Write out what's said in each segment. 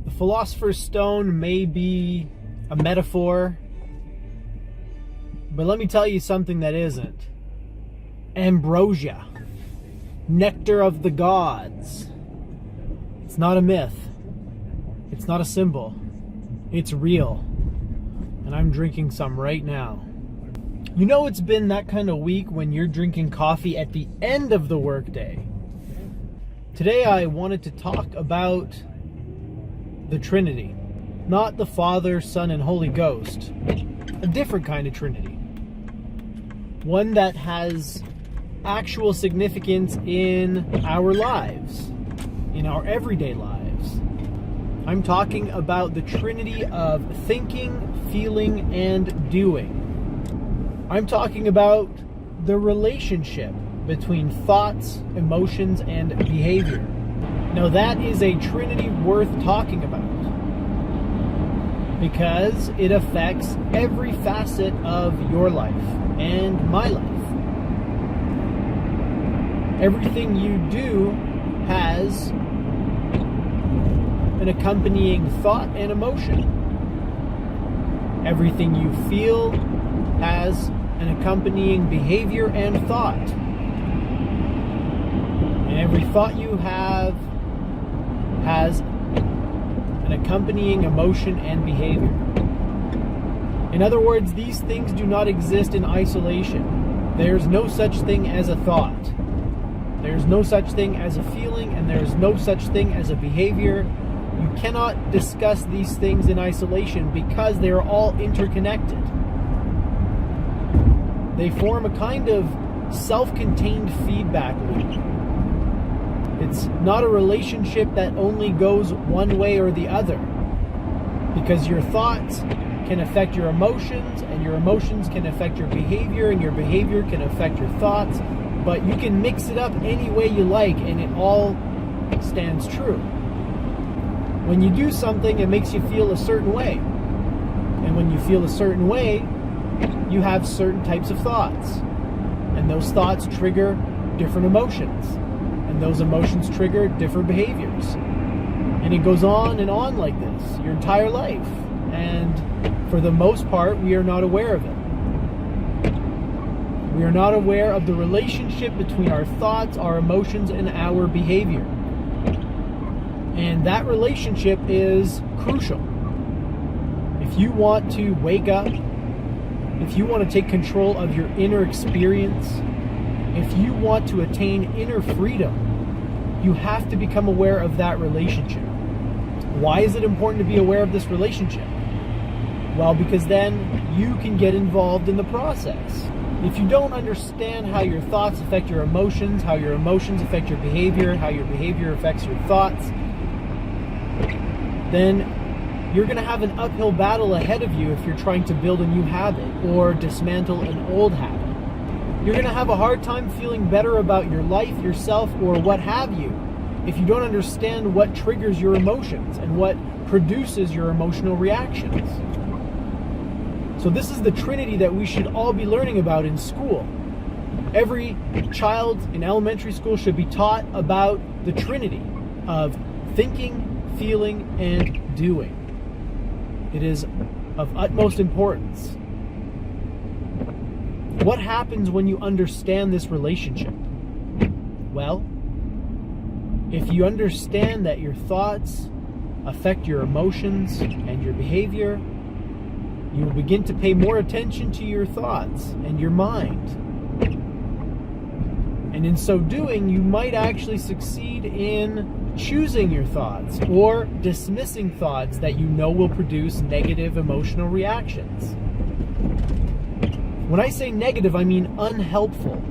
The Philosopher's Stone may be a metaphor, but let me tell you something that isn't. Ambrosia, nectar of the gods. It's not a myth. It's not a symbol. It's real. And I'm drinking some right now. You know, it's been that kind of week when you're drinking coffee at the end of the workday. Today I wanted to talk about the Trinity. Not the Father, Son, and Holy Ghost. A different kind of Trinity. One that has actual significance in our lives, in our everyday lives. I'm talking about the Trinity of thinking, feeling, and doing. I'm talking about the relationship between thoughts, emotions, and behavior. Now that is a Trinity worth talking about because it affects every facet of your life and my life. Everything you do has an accompanying thought and emotion. Everything you feel has an accompanying behavior and thought. And every thought you have has an accompanying emotion and behavior. In other words, these things do not exist in isolation. There's no such thing as a thought. There's no such thing as a feeling, and there's no such thing as a behavior. You cannot discuss these things in isolation because they are all interconnected. They form a kind of self-contained feedback loop. It's not a relationship that only goes one way or the other, because your thoughts can affect your emotions, and your emotions can affect your behavior, and your behavior can affect your thoughts, but you can mix it up any way you like, and it all stands true. When you do something, it makes you feel a certain way, and when you feel a certain way, you have certain types of thoughts, and those thoughts trigger different emotions, and those emotions trigger different behaviors, and it goes on and on like this your entire life, and for the most part we are not aware of it. We are not aware of the relationship between our thoughts, our emotions, and our behavior, and that relationship is crucial. If you want to wake up, if you want to take control of your inner experience, if you want to attain inner freedom, you have to become aware of that relationship. Why is it important to be aware of this relationship? Well, because then you can get involved in the process. If you don't understand how your thoughts affect your emotions, how your emotions affect your behavior, how your behavior affects your thoughts, then you're going to have an uphill battle ahead of you if you're trying to build a new habit or dismantle an old habit. You're going to have a hard time feeling better about your life, yourself, or what have you if you don't understand what triggers your emotions and what produces your emotional reactions. So this is the Trinity that we should all be learning about in school. Every child in elementary school should be taught about the Trinity of thinking, feeling, and doing. It is of utmost importance. What happens when you understand this relationship? Well, if you understand that your thoughts affect your emotions and your behavior, you will begin to pay more attention to your thoughts and your mind. And in so doing, you might actually succeed in choosing your thoughts or dismissing thoughts that you know will produce negative emotional reactions. When I say negative, I mean unhelpful.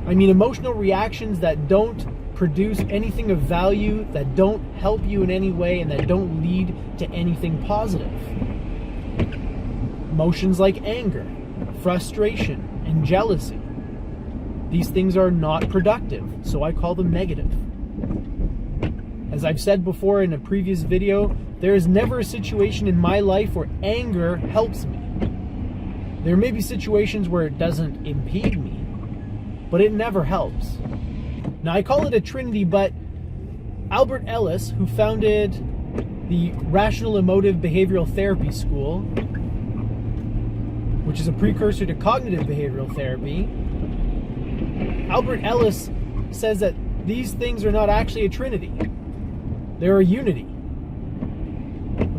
I mean emotional reactions that don't produce anything of value, that don't help you in any way, and that don't lead to anything positive. Emotions like anger, frustration, and jealousy. These things are not productive, so I call them negative. As I've said before in a previous video, there is never a situation in my life where anger helps me. There may be situations where it doesn't impede me, but it never helps. Now I call it a trinity, but Albert Ellis, who founded the Rational Emotive Behavioural Therapy school, which is a precursor to cognitive behavioral therapy, Albert Ellis says that these things are not actually a trinity. They're a unity.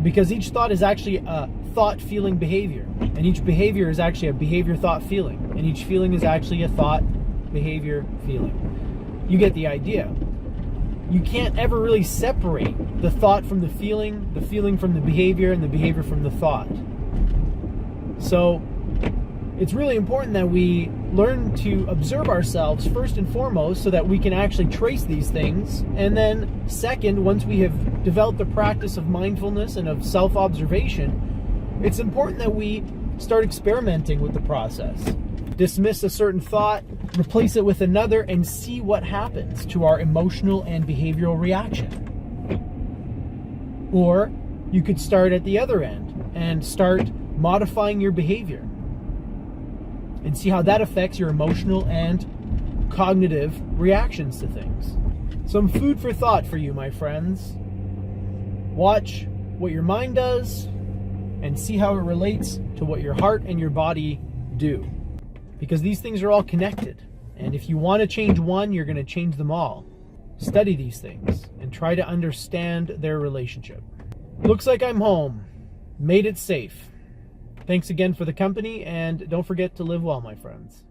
Because each thought is actually a thought, feeling, behavior. And each behavior is actually a behavior, thought, feeling. And each feeling is actually a thought, behavior, feeling. You get the idea. You can't ever really separate the thought from the feeling from the behavior, and the behavior from the thought. So it's really important that we learn to observe ourselves first and foremost so that we can actually trace these things. And then second, once we have developed the practice of mindfulness and of self-observation, it's important that we start experimenting with the process. Dismiss a certain thought, replace it with another, and see what happens to our emotional and behavioral reaction. Or you could start at the other end and start modifying your behavior and see how that affects your emotional and cognitive reactions to things. Some food for thought for you, my friends. Watch what your mind does and see how it relates to what your heart and your body do. Because these things are all connected. And if you want to change one, you're going to change them all. Study these things and try to understand their relationship. Looks like I'm home. Made it safe. Thanks again for the company, and don't forget to live well, my friends.